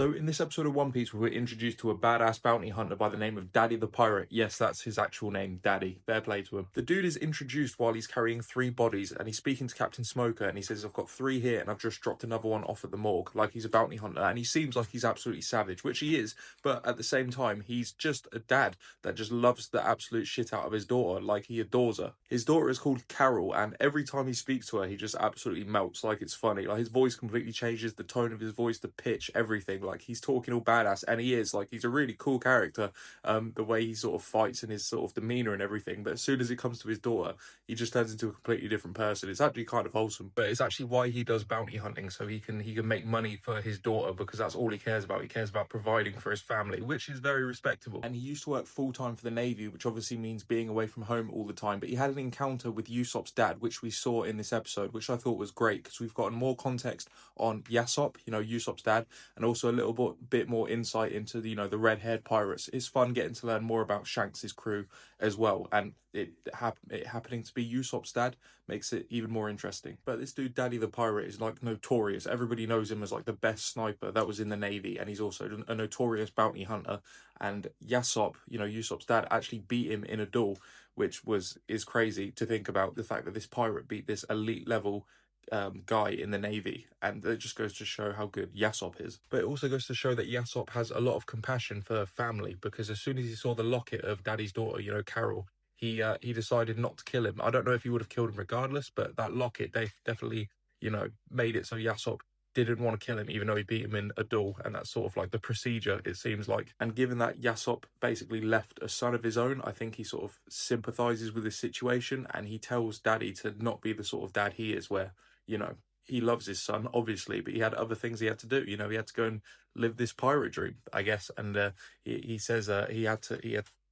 So in this episode of One Piece, we were introduced to a badass bounty hunter by the name of Daddy the Pirate. Yes, that's his actual name, Daddy. Fair play to him. The dude is introduced while he's carrying 3 bodies, and he's speaking to Captain Smoker, and he says, I've got 3 here, and I've just dropped another one off at the morgue, like he's a bounty hunter, and he seems like he's absolutely savage, which he is, but at the same time, he's just a dad that just loves the absolute shit out of his daughter, like he adores her. His daughter is called Carol, and every time he speaks to her, he just absolutely melts, like it's funny. Like his voice completely changes, the tone of his voice, the pitch, everything. Like he's talking all badass, and he is, like, he's a really cool character, the way he sort of fights and his sort of demeanor and everything. But as soon as it comes to his daughter, he just turns into a completely different person. It's actually kind of wholesome, but it's actually why he does bounty hunting, so he can make money for his daughter, because that's all he cares about. He cares about providing for his family, which is very respectable. And he used to work full-time for the Navy, which obviously means being away from home all the time. But he had an encounter with Usopp's dad, which we saw in this episode, which I thought was great, because we've gotten more context on Yasop, Usopp's dad, and also a little bit more insight into the red-haired pirates. It's fun getting to learn more about Shanks's crew as well, and it happening to be Usopp's dad makes it even more interesting. But this dude, Daddy the Pirate, is like notorious. Everybody knows him as like the best sniper that was in the Navy, and he's also a notorious bounty hunter. And Yasop, Usopp's dad, actually beat him in a duel, which is crazy to think about, the fact that this pirate beat this elite level guy in the Navy, and it just goes to show how good Yasop is. But it also goes to show that Yasop has a lot of compassion for family, because as soon as he saw the locket of Daddy's daughter, Carol, he decided not to kill him. I don't know if he would have killed him regardless, but that locket definitely made it so Yasop didn't want to kill him, even though he beat him in a duel, and that's sort of like the procedure, it seems like. And given that Yasop basically left a son of his own, I think he sort of sympathizes with this situation, and he tells Daddy to not be the sort of dad he is, where he loves his son, obviously, but he had other things he had to do. He had to go and live this pirate dream, I guess. And he says he had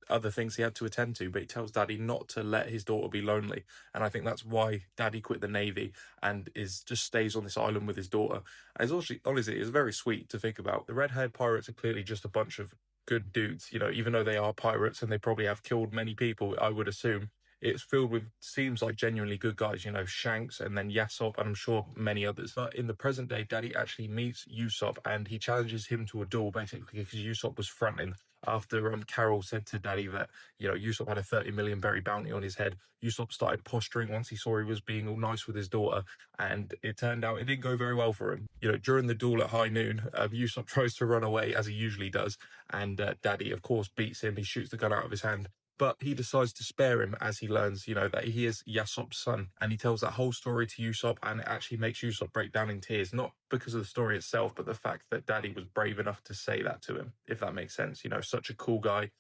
other things he had to attend to, but he tells Daddy not to let his daughter be lonely. And I think that's why Daddy quit the Navy and just stays on this island with his daughter. And it's honestly, it's very sweet to think about. The red-haired pirates are clearly just a bunch of good dudes, even though they are pirates and they probably have killed many people, I would assume. It's filled with, seems like, genuinely good guys, Shanks, and then Yasop, and I'm sure many others. But in the present day, Daddy actually meets Usopp, and he challenges him to a duel, basically, because Usopp was fronting after Carol said to Daddy that, Usopp had a 30 million berry bounty on his head. Usopp started posturing once he saw he was being all nice with his daughter, and it turned out it didn't go very well for him. During the duel at high noon, Usopp tries to run away, as he usually does, and Daddy, of course, beats him. He shoots the gun out of his hand, but he decides to spare him as he learns, that he is Yasop's son. And he tells that whole story to Usopp, and it actually makes Usopp break down in tears, not because of the story itself, but the fact that Daddy was brave enough to say that to him, if that makes sense. Such a cool guy,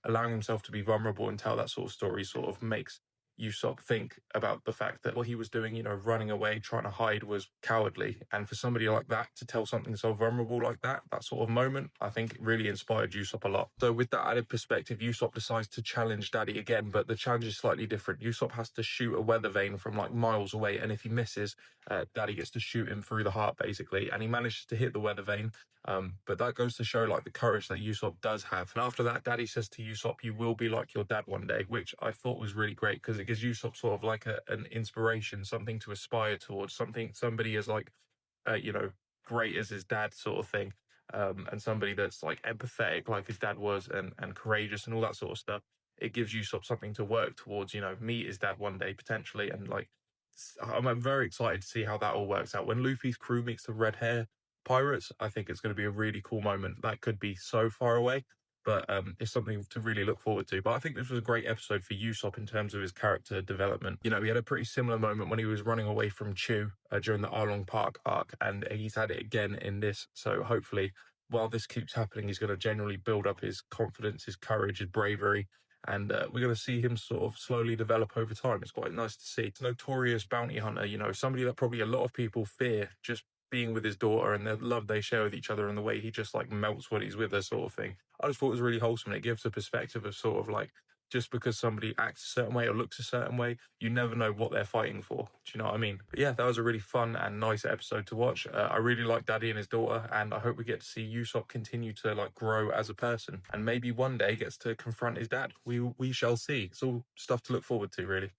allowing himself to be vulnerable and tell that sort of story sort of makes Usopp think about the fact that what he was doing, running away, trying to hide, was cowardly. And for somebody like that to tell something so vulnerable like that sort of moment, I think it really inspired Usopp a lot. So with that added perspective, Usopp decides to challenge Daddy again, but the challenge is slightly different. Usopp has to shoot a weather vane from like miles away, and if he misses, Daddy gets to shoot him through the heart, basically, and he manages to hit the weather vane. But that goes to show like the courage that Usopp does have. And after that, Daddy says to Usopp, "You will be like your dad one day," which I thought was really great, because it gives Usopp sort of like an inspiration, something to aspire towards, somebody as like, great as his dad sort of thing, and somebody that's like empathetic like his dad was, and courageous and all that sort of stuff. It gives Usopp something to work towards, meet his dad one day potentially, and like I'm very excited to see how that all works out. When Luffy's crew meets the red hair pirates, I think it's going to be a really cool moment. That could be so far away, but it's something to really look forward to. But I think this was a great episode for Usopp in terms of his character development. He had a pretty similar moment when he was running away from Chew during the Arlong Park arc, and he's had it again in this. So hopefully, while this keeps happening, he's going to generally build up his confidence, his courage, his bravery, and we're going to see him sort of slowly develop over time. It's quite nice to see. Notorious bounty hunter, somebody that probably a lot of people fear, just being with his daughter and the love they share with each other, and the way he just like melts when he's with her, sort of thing. I just thought it was really wholesome. It gives a perspective of sort of like, just because somebody acts a certain way or looks a certain way, you never know what they're fighting for. Do you know what I mean? But yeah, that was a really fun and nice episode to watch. I really like Daddy and his daughter, and I hope we get to see Usopp continue to like grow as a person, and maybe one day gets to confront his dad. We shall see. It's all stuff to look forward to, really.